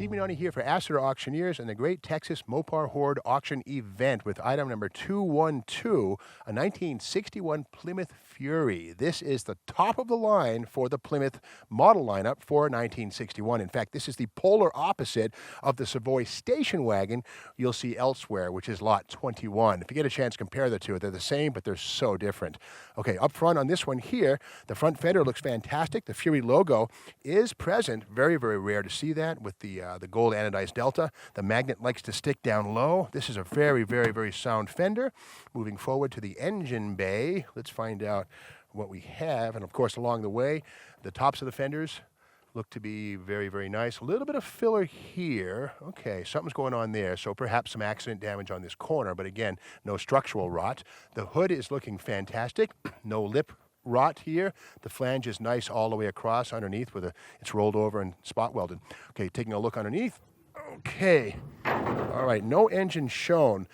Steve Mignoni here for Astor Auctioneers and the Great Texas Mopar Horde Auction Event with item number 212, a 1961 Plymouth Fury. This is the top of the line for the Plymouth model lineup for 1961. In fact, this is the polar opposite of the Savoy station wagon you'll see elsewhere, which is lot 21. If you get a chance, compare the two. They're the same, but they're so different. Okay, up front on this one here, the front fender looks fantastic. The Fury logo is present. Very, very rare to see that with the gold anodized delta. The magnet likes to stick down low. This is a very, very, very sound fender. Moving forward to the engine bay, let's find out what we have. And of course, along the way, the tops of the fenders look to be very, very nice. A little bit of filler here. Okay, something's going on there. So perhaps some accident damage on this corner, but again, no structural rot. The hood is looking fantastic. No lip rot here. The flange is nice all the way across underneath with it's rolled over and spot welded. Okay, taking a look underneath. Okay. All right, no engine shown.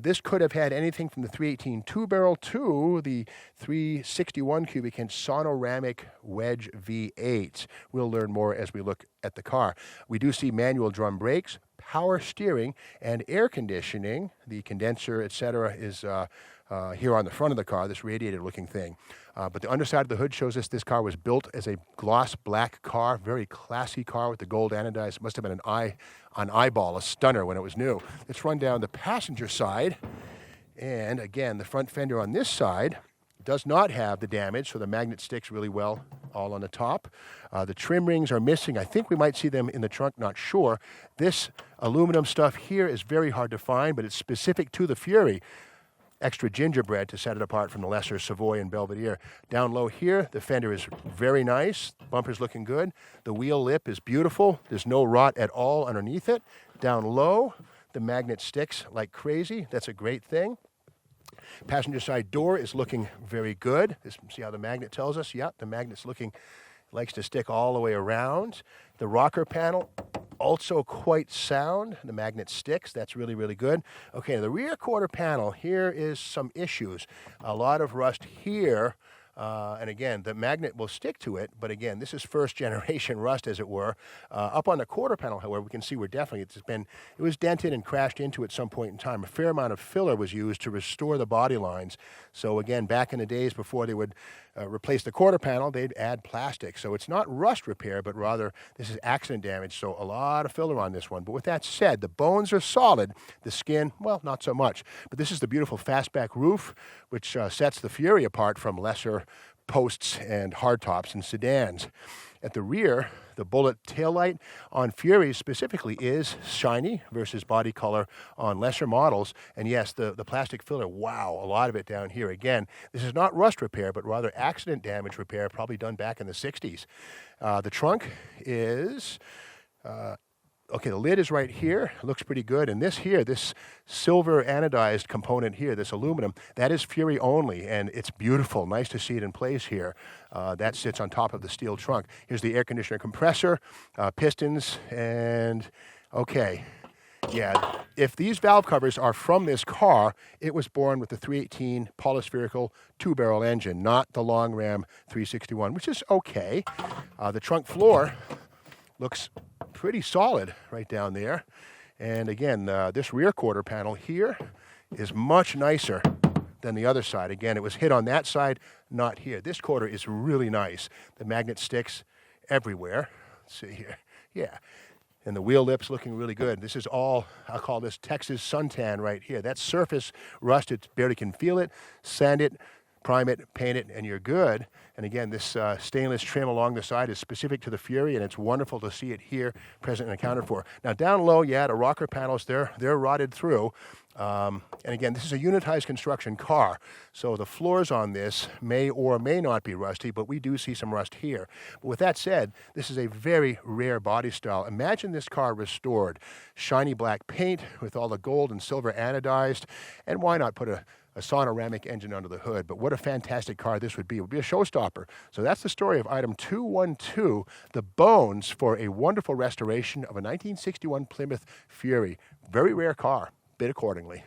This could have had anything from the 318 two-barrel to the 361 cubic inch sonoramic wedge V8. We'll learn more as we look at the car. We do see manual drum brakes, power steering, and air conditioning. The condenser, etc., is here on the front of the car, this radiator-looking thing. But the underside of the hood shows us this car was built as a gloss black car, very classy car with the gold anodized. It must have been an eyeball, a stunner when it was new. Let's run down the passenger side. And again, the front fender on this side does not have the damage, so the magnet sticks really well all on the top. The trim rings are missing. I think we might see them in the trunk, not sure. This aluminum stuff here is very hard to find, but it's specific to the Fury. Extra gingerbread to set it apart from the lesser Savoy and Belvedere. Down low here, the fender is very nice. Bumper's looking good. The wheel lip is beautiful. There's no rot at all underneath it. Down low, the magnet sticks like crazy. That's a great thing. Passenger side door is looking very good. See how the magnet tells us? Yep, the magnet's likes to stick all the way around. The rocker panel, also quite sound. The magnet sticks. That's really, really good. Okay, the rear quarter panel, here is some issues. A lot of rust here. And again, the magnet will stick to it, but again, this is first generation rust, as it were. Up on the quarter panel, however, we can see where definitely it was dented and crashed into at some point in time. A fair amount of filler was used to restore the body lines. So again, back in the days before they would replace the quarter panel, they'd add plastic. So it's not rust repair, but rather this is accident damage. So a lot of filler on this one. But with that said, the bones are solid. The skin, well, not so much. But this is the beautiful fastback roof, which sets the Fury apart from lesser posts and hardtops and sedans. At the rear, the bullet taillight on Furies specifically is shiny versus body color on lesser models. And yes, the plastic filler, wow, a lot of it down here. Again, this is not rust repair, but rather accident damage repair, probably done back in the 60s. The trunk is... okay, the lid is right here. Looks pretty good. And this here, this silver anodized component here, this aluminum, that is Fury only, and it's beautiful. Nice to see it in place here. That sits on top of the steel trunk. Here's the air conditioner compressor, pistons, and okay. Yeah, if these valve covers are from this car, it was born with the 318 polyspherical two-barrel engine, not the long ram 361, which is okay. The trunk floor looks pretty solid right down there. And again, this rear quarter panel here is much nicer than the other side. Again, it was hit on that side, not here. This quarter is really nice. The magnet sticks everywhere. Let's see here. Yeah. And the wheel lips looking really good. This is all, I'll call this Texas suntan right here. That surface rust, it barely can feel it. Sand it, prime it, paint it, and you're good. And again, this stainless trim along the side is specific to the Fury, and it's wonderful to see it here, present and accounted for. Now down low, yeah, the rocker panels, they're rotted through. And again, this is a unitized construction car, so the floors on this may or may not be rusty, but we do see some rust here. But with that said, this is a very rare body style. Imagine this car restored. Shiny black paint with all the gold and silver anodized, and why not put a sonoramic engine under the hood? But what a fantastic car this would be. It would be a showstopper. So that's the story of item 212, the bones for a wonderful restoration of a 1961 Plymouth Fury. Very rare car. Bid accordingly.